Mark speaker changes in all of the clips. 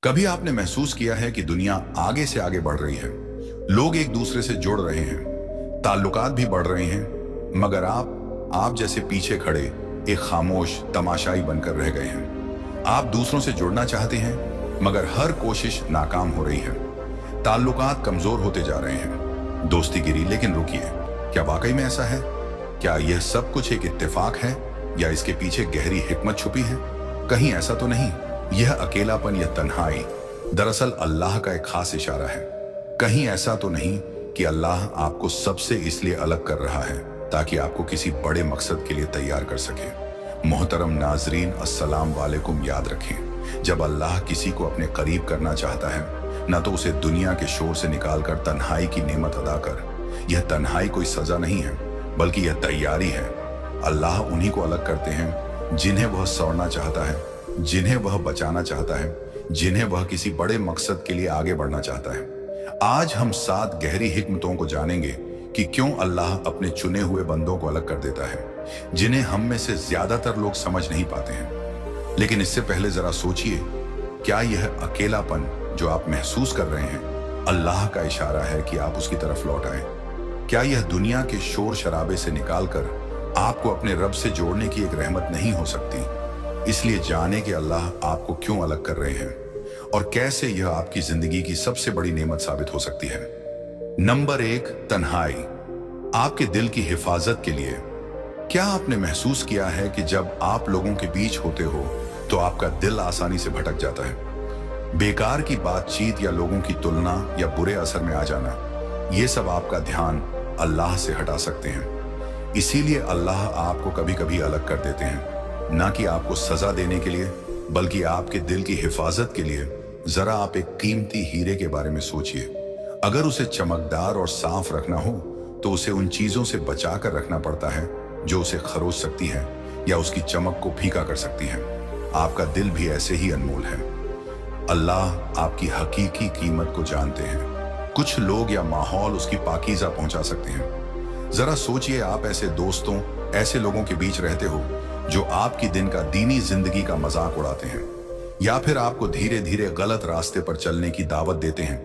Speaker 1: कभी आपने महसूस किया है कि दुनिया आगे से आगे बढ़ रही है, लोग एक दूसरे से जुड़ रहे हैं, ताल्लुकात भी बढ़ रहे हैं, मगर आप जैसे पीछे खड़े एक खामोश तमाशाई बनकर रह गए हैं। आप दूसरों से जुड़ना चाहते हैं, मगर हर कोशिश नाकाम हो रही है। ताल्लुकात कमजोर होते जा रहे हैं, दोस्ती गिरी। लेकिन रुकिए, क्या वाकई में ऐसा है? क्या यह सब कुछ एक इत्तेफाक है या इसके पीछे गहरी हिकमत छुपी है? कहीं ऐसा तो नहीं यह अकेलापन, यह तन्हाई दरअसल अल्लाह का एक खास इशारा है? कहीं ऐसा तो नहीं कि अल्लाह आपको सबसे इसलिए अलग कर रहा है ताकि आपको किसी बड़े मकसद के लिए तैयार कर सके? मोहतरम नाजरीन, अस्सलाम वालेकुम। याद रखें, जब अल्लाह किसी को अपने करीब करना चाहता है, न तो उसे दुनिया के शोर से निकालकर तन्हाई की नेमत अदा कर। यह तन्हाई कोई सजा नहीं है, बल्कि यह तैयारी है। अल्लाह उन्हीं को अलग करते हैं जिन्हें वह सौरना चाहता है, जिन्हें वह बचाना चाहता है, जिन्हें वह किसी बड़े मकसद के लिए आगे बढ़ना चाहता है। आज हम 7 गहरी हिकमतों को जानेंगे कि क्यों अल्लाह अपने चुने हुए बंदों को अलग कर देता है, जिन्हें हम में से ज्यादातर लोग समझ नहीं पाते हैं। लेकिन इससे पहले जरा सोचिए, क्या यह अकेलापन जो आप महसूस कर रहे हैं अल्लाह का इशारा है कि आप उसकी तरफ लौट आए? क्या यह दुनिया के शोर शराबे से निकालकर आपको अपने रब से जोड़ने की एक रहमत नहीं हो सकती? इसलिए जाने कि अल्लाह आपको क्यों अलग कर रहे हैं और कैसे यह आपकी जिंदगी की सबसे बड़ी नेमत साबित हो सकती है। नंबर 1, तन्हाई आपके दिल की हिफाजत के लिए। क्या आपने महसूस किया है कि जब आप लोगों के बीच होते हो तो आपका दिल आसानी से भटक जाता है? बेकार की बातचीत या लोगों की तुलना या बुरे असर में आ जाना, ये सब आपका ध्यान अल्लाह से हटा सकते हैं। इसीलिए अल्लाह आपको कभी कभी अलग कर देते हैं, ना कि आपको सजा देने के लिए, बल्कि आपके दिल की हिफाजत के लिए। जरा आप एक कीमती हीरे के बारे में सोचिए। अगर उसे चमकदार और साफ रखना हो तो उसे उन चीजों से बचा कर रखना पड़ता है जो उसे खरोच सकती है या उसकी चमक को फीका कर सकती है। आपका दिल भी ऐसे ही अनमोल है। अल्लाह आपकी हकीकी कीमत को जानते हैं। कुछ लोग या माहौल उसकी पाकीज़ा पहुंचा सकते हैं। जरा सोचिए, आप ऐसे दोस्तों, ऐसे लोगों के बीच रहते हो जो आपकी दिन का दीनी जिंदगी का मजाक उड़ाते हैं, या फिर आपको धीरे धीरे गलत रास्ते पर चलने की दावत देते हैं।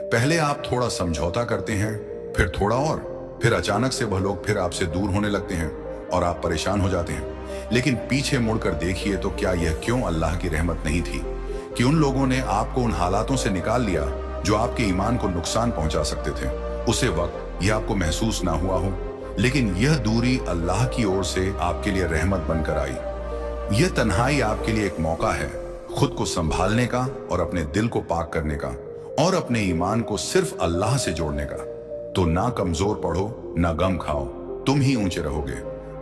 Speaker 1: पहले आप थोड़ा समझौता करते हैं, फिर थोड़ा और, फिर अचानक से वह लोग फिर आपसे दूर होने लगते हैं और आप परेशान हो जाते हैं। लेकिन पीछे मुड़कर देखिए तो क्या यह क्यों अल्लाह की रहमत नहीं थी कि उन लोगों ने आपको उन हालातों से निकाल लिया जो आपके ईमान को नुकसान पहुंचा सकते थे? उसे वक्त यह आपको महसूस ना हुआ हो, लेकिन यह दूरी अल्लाह की ओर से आपके लिए रहमत बनकर आई। यह तन्हाई आपके लिए एक मौका है खुद को संभालने का और अपने दिल को पाक करने का और अपने ईमान को सिर्फ अल्लाह से जोड़ने का। तो ना कमजोर पढ़ो, ना गम खाओ, तुम ही ऊंचे रहोगे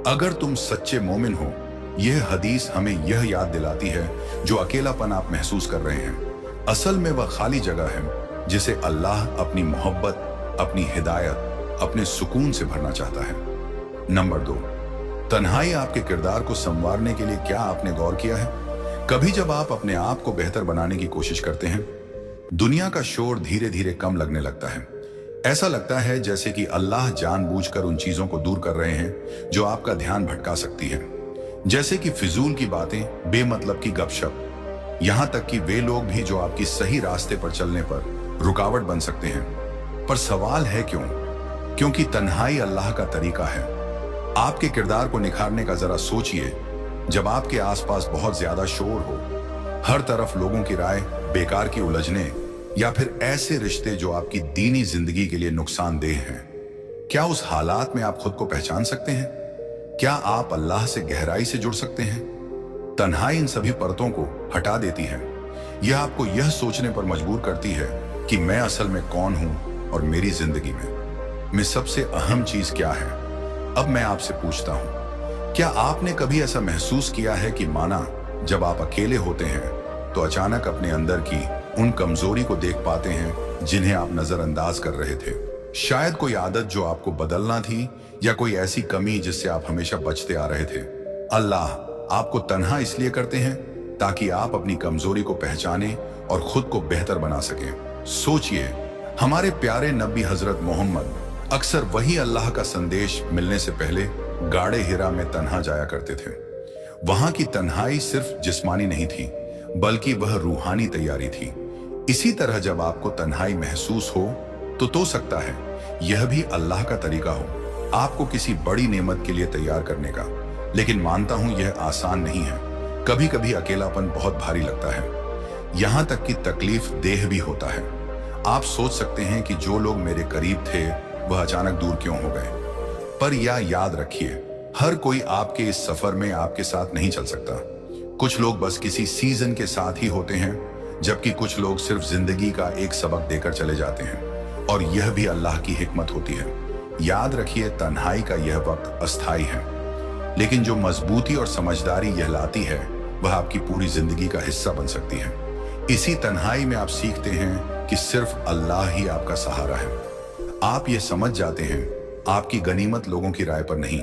Speaker 1: अगर तुम सच्चे मोमिन हो। यह हदीस हमें यह याद दिलाती है, जो अकेलापन आप महसूस कर रहे हैं असल में वह खाली जगह है जिसे अल्लाह अपनी मोहब्बत, अपनी हिदायत, अपने सुकून से भरना चाहता है। नंबर 2, तन्हाई आपके किरदार को संवारने के लिए। क्या आपने गौर किया है, कभी जब आप अपने आप को बेहतर बनाने की कोशिश करते हैं, दुनिया का शोर धीरे धीरे कम लगने लगता है। ऐसा लगता है जैसे कि अल्लाह जानबूझकर उन चीजों को दूर कर रहे हैं जो आपका ध्यान भटका सकती है, जैसे कि फिजूल की बातें, बेमतलब की गपशप, यहां तक कि वे लोग भी जो आपकी सही रास्ते पर चलने पर रुकावट बन सकते हैं। पर सवाल है क्यों? क्योंकि तन्हाई अल्लाह का तरीका है आपके किरदार को निखारने का। जरा सोचिए, जब आपके आसपास बहुत ज्यादा शोर हो, हर तरफ लोगों की राय, बेकार की उलझने, या फिर ऐसे रिश्ते जो आपकी दीनी जिंदगी के लिए नुकसानदेह हैं, क्या उस हालात में आप खुद को पहचान सकते हैं? क्या आप अल्लाह से गहराई से जुड़ सकते हैं? तन्हाई इन सभी परतों को हटा देती है। यह आपको यह सोचने पर मजबूर करती है कि मैं असल में कौन हूं और मेरी जिंदगी में सबसे अहम चीज क्या है। अब मैं आपसे पूछता हूं, क्या आपने कभी ऐसा महसूस किया है कि माना जब आप अकेले होते हैं तो अचानक अपने अंदर की उन कमजोरी को देख पाते हैं जिन्हें आप नजरअंदाज कर रहे थे? शायद कोई आदत जो आपको बदलना थी, या कोई ऐसी कमी जिससे आप हमेशा बचते आ रहे थे। अल्लाह आपको तन्हा इसलिए करते हैं ताकि आप अपनी कमजोरी को पहचाने और खुद को बेहतर बना सकें। सोचिए, हमारे प्यारे नबी हजरत मोहम्मद अक्सर वही अल्लाह का संदेश मिलने से पहले गाढ़े हिरा में तन्हा जाया करते थे। वहां की तन्हाई सिर्फ जिस्मानी नहीं थी, बल्कि वह रूहानी तैयारी थी। इसी तरह जब आपको तन्हाई महसूस हो तो सकता है यह भी अल्लाह का तरीका हो आपको किसी बड़ी नेमत के लिए तैयार करने का। लेकिन मानता हूं यह आसान नहीं है। कभी कभी अकेलापन बहुत भारी लगता है, यहां तक कि तकलीफ देह भी होता है। आप सोच सकते हैं कि जो लोग मेरे करीब थे वह अचानक दूर क्यों हो गए, पर यह याद रखिए हर कोई आपके इस सफर में आपके साथ नहीं चल सकता। कुछ लोग बस किसी सीजन के साथ ही होते हैं, जबकि कुछ लोग सिर्फ जिंदगी का एक सबक देकर चले जाते हैं, और यह भी अल्लाह की हिकमत होती है। याद रखिए तन्हाई का यह वक्त अस्थाई है, लेकिन जो मजबूती और समझदारी यह लाती है वह आपकी पूरी जिंदगी का हिस्सा बन सकती है। इसी तन्हाई में आप सीखते हैं कि सिर्फ अल्लाह ही आपका सहारा है। आप ये समझ जाते हैं आपकी गनीमत लोगों की राय पर नहीं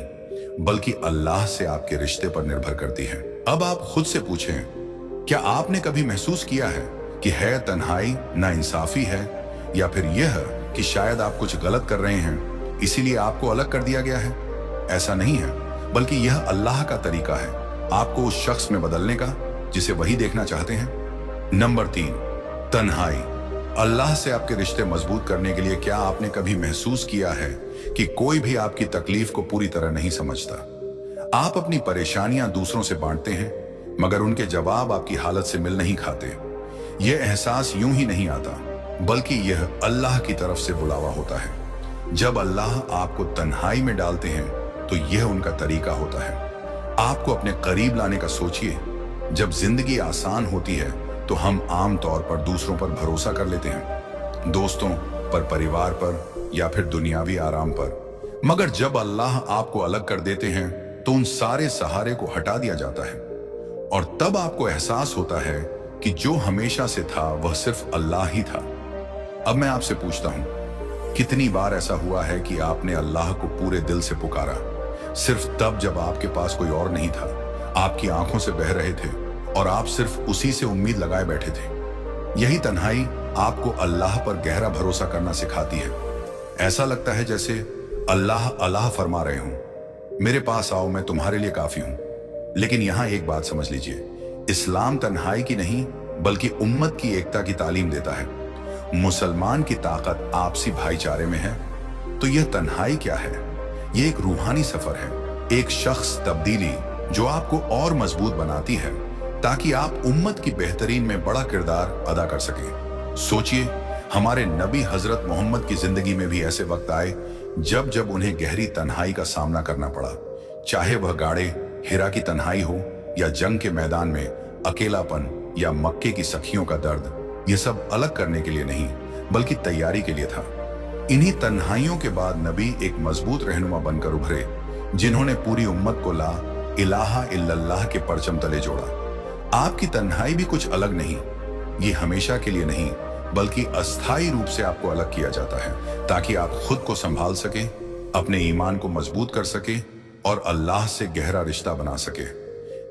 Speaker 1: बल्कि अल्लाह से आपके रिश्ते पर निर्भर करती है। अब आप खुद से पूछें, क्या आपने कभी महसूस किया है कि है तन्हाई नाइंसाफी है, या फिर यह कि शायद आप कुछ गलत कर रहे हैं इसीलिए आपको अलग कर दिया गया है? ऐसा नहीं है, बल्कि यह अल्लाह का तरीका है आपको उस शख्स में बदलने का जिसे वही देखना चाहते हैं। नंबर 3, तन्हाई। अल्लाह से आपके रिश्ते मजबूत करने के लिए क्या आपने कभी महसूस किया है कि कोई भी आपकी तकलीफ को पूरी तरह नहीं समझता? आप अपनी परेशानियां दूसरों से बांटते हैं, मगर उनके जवाब आपकी हालत से मिल नहीं खाते। यह एहसास यूं ही नहीं आता, बल्कि यह अल्लाह की तरफ से बुलावा होता है। जब अल्लाह आपको तन्हाई में डालते हैं तो यह उनका तरीका होता है आपको अपने करीब लाने का। सोचिए, जब जिंदगी आसान होती है तो हम आम तौर पर दूसरों पर भरोसा कर लेते हैं, दोस्तों पर, परिवार पर, या फिर दुनियावी आराम पर। मगर जब अल्लाह आपको अलग कर देते हैं तो उन सारे सहारे को हटा दिया जाता है, और तब आपको एहसास होता है कि जो हमेशा से था वह सिर्फ अल्लाह ही था। अब मैं आपसे पूछता हूं, कितनी बार ऐसा हुआ है कि आपने अल्लाह को पूरे दिल से पुकारा, सिर्फ तब जब आपके पास कोई और नहीं था, आपकी आंखों से बह रहे थे और आप सिर्फ उसी से उम्मीद लगाए बैठे थे। यही तन्हाई आपको अल्लाह पर गहरा भरोसा करना सिखाती है। ऐसा लगता है जैसे अल्लाह अल्लाह फरमा रहे हों, मेरे पास आओ, मैं तुम्हारे लिए काफी हूं। लेकिन यहां एक बात समझ लीजिए, इस्लाम तन्हाई की नहीं बल्कि उम्मत की एकता की तालीम देता है। मुसलमान की ताकत आपसी भाईचारे में है, तो यह तन्हाई क्या है? यह एक रूहानी सफर है, एक शख्स तब्दीली जो आपको और मजबूत बनाती है ताकि आप उम्मत की बेहतरीन में बड़ा किरदार अदा कर सकें। सोचिए, हमारे नबी हजरत मोहम्मद की जिंदगी में भी ऐसे वक्त आए जब जब उन्हें गहरी तन्हाई का सामना करना पड़ा, चाहे वह गाड़े हिरा की तन्हाई हो, या जंग के मैदान में अकेलापन, या मक्के की सखियों का दर्द। यह सब अलग करने के लिए नहीं बल्कि तैयारी के लिए था। इन्हीं तन्हाइयों के बाद नबी एक मजबूत रहनुमा बनकर उभरे, जिन्होंने पूरी उम्मत को ला इलाहा इल्लल्लाह के परचम तले जोड़ा। आपकी तन्हाई भी कुछ अलग नहीं, ये हमेशा के लिए नहीं बल्कि अस्थायी रूप से आपको अलग किया जाता है ताकि आप खुद को संभाल सके, अपने ईमान को मजबूत कर सके और अल्लाह से गहरा रिश्ता बना सके।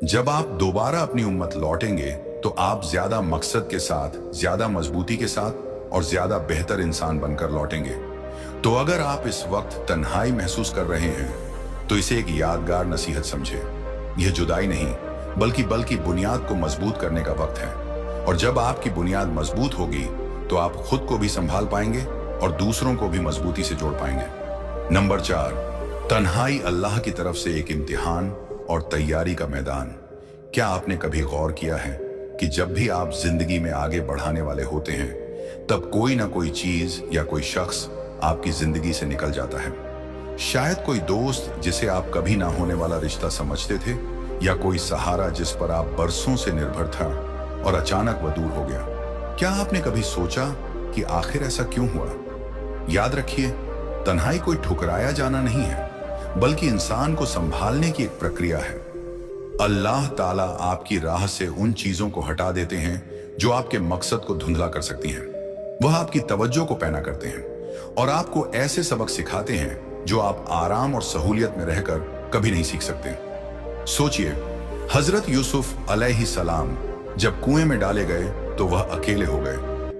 Speaker 1: जब आप दोबारा अपनी उम्मत लौटेंगे तो आप ज्यादा मकसद के साथ, ज्यादा मजबूती के साथ और ज्यादा बेहतर इंसान बनकर लौटेंगे। तो अगर आप इस वक्त तन्हाई महसूस कर रहे हैं तो इसे एक यादगार नसीहत समझे। यह जुदाई नहीं बल्कि बुनियाद को मजबूत करने का वक्त है, और जब आपकी बुनियाद मजबूत होगी तो आप खुद को भी संभाल पाएंगे और दूसरों को भी मजबूती से जोड़ पाएंगे। नंबर 4, तन्हाई अल्लाह की तरफ से एक इम्तिहान और तैयारी का मैदान। क्या आपने कभी गौर किया है कि जब भी आप जिंदगी में आगे बढ़ाने वाले होते हैं तब कोई ना कोई चीज या कोई शख्स आपकी जिंदगी से निकल जाता है? शायद कोई दोस्त जिसे आप कभी ना होने वाला रिश्ता समझते थे, या कोई सहारा जिस पर आप बरसों से निर्भर था और अचानक वह दूर हो गया। क्या आपने कभी सोचा कि आखिर ऐसा क्यों हुआ? याद रखिए, तन्हाई कोई ठुकराया जाना नहीं है बल्कि इंसान को संभालने की एक प्रक्रिया है। अल्लाह ताला आपकी राह से उन चीजों को हटा देते हैं जो आपके मकसद को धुंधला कर सकती हैं। वह आपकी तवज्जो को पैना करते हैं और आपको ऐसे सबक सिखाते हैं जो आप आराम और सहूलियत में रहकर कभी नहीं सीख सकते। सोचिए, हजरत यूसुफ अलैहिस्सलाम जब कुएं में डाले गए तो वह अकेले हो गए।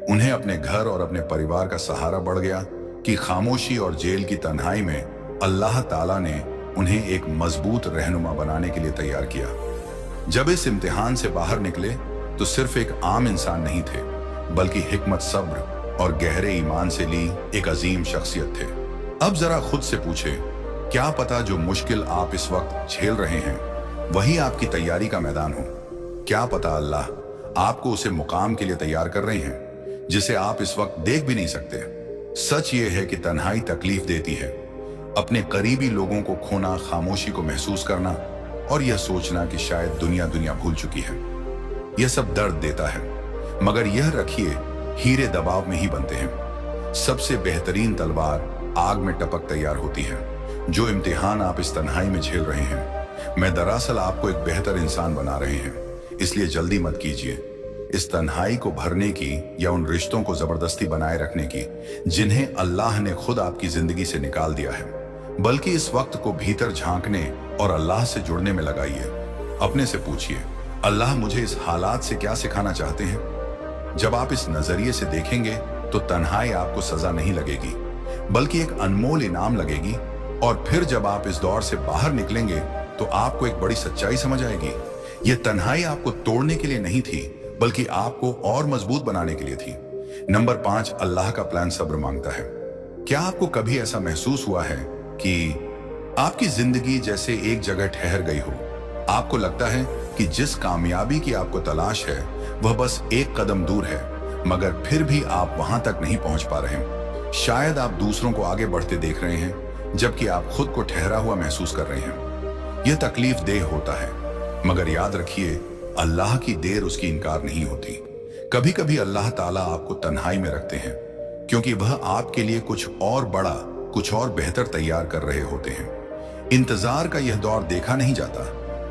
Speaker 1: उन्हें अपने घर और अपने परिवार का सहारा बढ़ गया कि खामोशी और जेल की तन्हाई में अल्लाह ताला ने उन्हें एक मजबूत रहनुमा बनाने के लिए तैयार किया। जब इस इम्तिहान से बाहर निकले तो सिर्फ एक आम इंसान नहीं थे, बल्कि हिकमत, सब्र और गहरे ईमान से ली एक अजीम शख्सियत थे। अब जरा खुद से पूछे, क्या पता जो मुश्किल आप इस वक्त झेल रहे हैं वही आपकी तैयारी का मैदान हो। क्या पता अल्लाह आपको उसे मुकाम के लिए तैयार कर रहे हैं जिसे आप इस वक्त देख भी नहीं सकते। सच ये है कि तन्हाई तकलीफ देती है। अपने करीबी लोगों को खोना, खामोशी को महसूस करना और यह सोचना कि शायद दुनिया भूल चुकी है, यह सब दर्द देता है। मगर यह रखिए, हीरे दबाव में ही बनते हैं। सबसे बेहतरीन तलवार आग में टपक तैयार होती है। जो इम्तिहान आप इस तन्हाई में झेल रहे हैं, मैं दरअसल आपको एक बेहतर इंसान बना रहे हैं, इसलिए जल्दी मत कीजिए। इस तन्हाई को भरने की या उन रिश्तों को जबरदस्ती बनाए रखने की जिन्हें अल्लाह ने खुद आपकी जिंदगी से निकाल दिया है, बल्कि इस वक्त को भीतर झांकने और अल्लाह से जुड़ने में लगाइए। अपने से पूछिए, अल्लाह मुझे इस हालात से क्या सिखाना चाहते हैं। जब आप इस नजरिए से देखेंगे तो तन्हाई आपको सजा नहीं लगेगी, बल्कि एक अनमोल इनाम लगेगी। और फिर जब आप इस दौर से बाहर निकलेंगे तो आपको एक बड़ी सच्चाई समझ आएगी। यह तन्हाई आपको तोड़ने के लिए नहीं थी, बल्कि आपको और मजबूत बनाने के लिए थी। नंबर 5, अल्लाह का प्लान सब्र मांगता है। क्या आपको कभी ऐसा महसूस हुआ है कि आपकी जिंदगी जैसे एक जगह ठहर गई हो? आपको लगता है कि जिस कामयाबी की आपको तलाश है वह बस एक कदम दूर है, मगर फिर भी आप वहां तक नहीं पहुंच पा रहे। शायद आप दूसरों को आगे बढ़ते देख रहे हैं जबकि आप खुद को ठहरा हुआ महसूस कर रहे हैं। यह तकलीफ देह होता है, मगर याद रखिए, अल्लाह की देर उसकी इनकार नहीं होती। कभी कभी अल्लाह ताला आपको तन्हाई में रखते हैं क्योंकि वह आपके लिए कुछ और बड़ा, कुछ और बेहतर तैयार कर रहे होते हैं। इंतजार का यह दौर देखा नहीं जाता,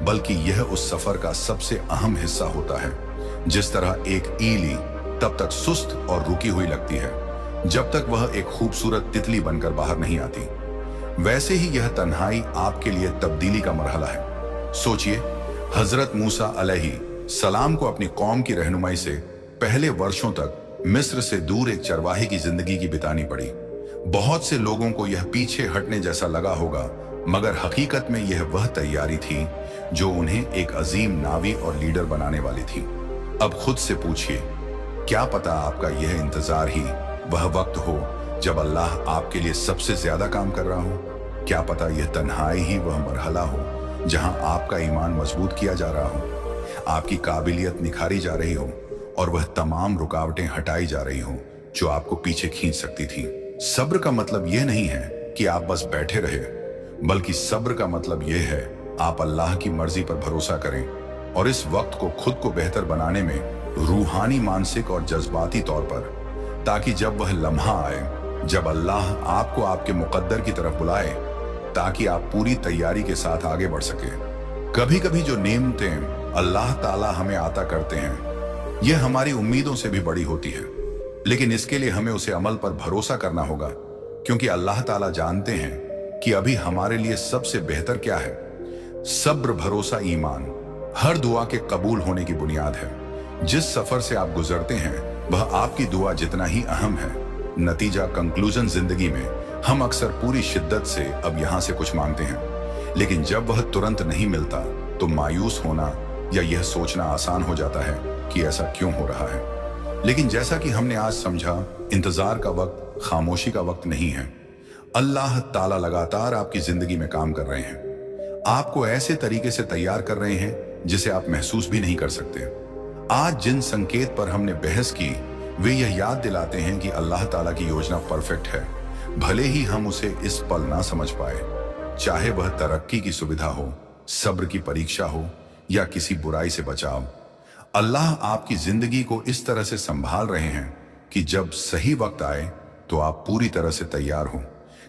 Speaker 1: बल्कि यह उस सफर का सबसे अहम हिस्सा होता है। जिस तरह एक ईली तब तक सुस्त और रुकी हुई लगती है जब तक वह एक खूबसूरत तितली बनकर बाहर नहीं आती, वैसे ही यह तन्हाई आपके लिए तब्दीली का मरहला है। सोचिए, हजरत मूसा अलैहि सलाम को अपनी कौम की रहनुमाई से पहले वर्षों तक मिस्र से दूर एक चरवाहे की जिंदगी की बितानी पड़ी। बहुत से लोगों को यह पीछे हटने जैसा लगा होगा, मगर हकीकत में यह वह तैयारी थी जो उन्हें एक अजीम नावी और लीडर बनाने वाली थी। अब खुद से पूछिए, क्या पता आपका यह इंतजार ही वह वक्त हो जब अल्लाह आपके लिए सबसे ज्यादा काम कर रहा हो। क्या पता यह तन्हाई ही वह मरहला हो जहां आपका ईमान मजबूत किया जा रहा हो, आपकी काबिलियत निखारी जा रही हो और वह तमाम रुकावटें हटाई जा रही हो जो आपको पीछे खींच सकती थी। सब्र का मतलब यह नहीं है कि आप बस बैठे रहे, बल्कि सब्र का मतलब यह है आप अल्लाह की मर्जी पर भरोसा करें और इस वक्त को खुद को बेहतर बनाने में रूहानी, मानसिक और जज्बाती तौर पर, ताकि जब वह लम्हा आए जब अल्लाह आपको आपके मुकद्दर की तरफ बुलाए, ताकि आप पूरी तैयारी के साथ आगे बढ़ सके। कभी कभी जो नेमतें अल्लाह ताला हमें अता करते हैं यह हमारी उम्मीदों से भी बड़ी होती है, लेकिन इसके लिए हमें उसे अमल पर भरोसा करना होगा, क्योंकि अल्लाह ताला जानते हैं कि अभी हमारे लिए सबसे बेहतर क्या है। सब्र, भरोसा, ईमान हर दुआ के कबूल होने की बुनियाद है। जिस सफर से आप गुजरते हैं वह आपकी दुआ जितना ही अहम है। नतीजा, कंक्लूजन, जिंदगी में हम अक्सर पूरी शिद्दत से अब यहां से कुछ मांगते हैं, लेकिन जब वह तुरंत नहीं मिलता तो मायूस होना या यह सोचना आसान हो जाता है कि ऐसा क्यों हो रहा है। लेकिन जैसा कि हमने आज समझा, इंतजार का वक्त खामोशी का वक्त नहीं है। अल्लाह ताला लगातार आपकी जिंदगी में काम कर रहे हैं, आपको ऐसे तरीके से तैयार कर रहे हैं जिसे आप महसूस भी नहीं कर सकते। आज जिन संकेत पर हमने बहस की वे यह याद दिलाते हैं कि अल्लाह ताला की योजना परफेक्ट है, भले ही हम उसे इस पल ना समझ पाए। चाहे वह तरक्की की सुविधा हो, सब्र की परीक्षा हो या किसी बुराई से बचाव, अल्लाह आपकी जिंदगी को इस तरह से संभाल रहे हैं कि जब सही वक्त आए तो आप पूरी तरह से तैयार हो।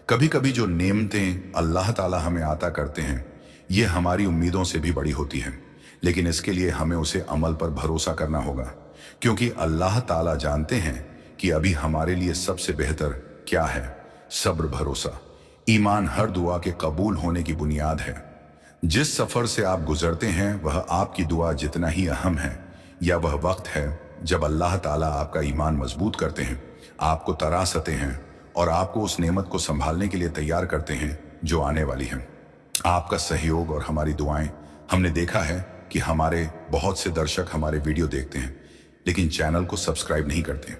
Speaker 1: कभी कभी जो नेमतें अल्लाह ताला हमें अता करते हैं ये हमारी उम्मीदों से भी बड़ी होती हैं, लेकिन इसके लिए हमें उसे अमल पर भरोसा करना होगा, क्योंकि अल्लाह ताला जानते हैं कि अभी हमारे लिए सबसे बेहतर क्या है। सब्र, भरोसा, ईमान हर दुआ के कबूल होने की बुनियाद है। जिस सफर से आप गुजरते हैं वह आपकी दुआ जितना ही अहम है, या वह वक्त है जब अल्लाह ताला आपका ईमान मजबूत करते हैं, आपको तरासते हैं और आपको उस नेमत को संभालने के लिए तैयार करते हैं जो आने वाली है। आपका सहयोग और हमारी दुआएं, हमने देखा है कि हमारे बहुत से दर्शक हमारे वीडियो देखते हैं, लेकिन चैनल को सब्सक्राइब नहीं करते।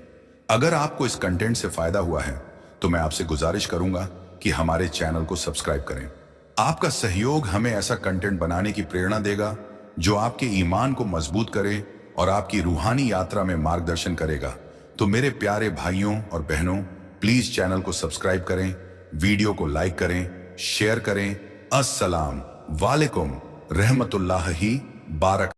Speaker 1: अगर आपको इस कंटेंट से फायदा हुआ है तो मैं आपसे गुजारिश करूंगा कि हमारे चैनल को सब्सक्राइब करें। आपका सहयोग हमें ऐसा कंटेंट बनाने की प्रेरणा देगा जो आपके ईमान को मजबूत करे और आपकी रूहानी यात्रा में मार्गदर्शन करेगा। तो मेरे प्यारे भाइयों और बहनों, प्लीज चैनल को सब्सक्राइब करें, वीडियो को लाइक करें, शेयर करें। अस्सलाम वालेकुम रहमतुल्लाहि बारक।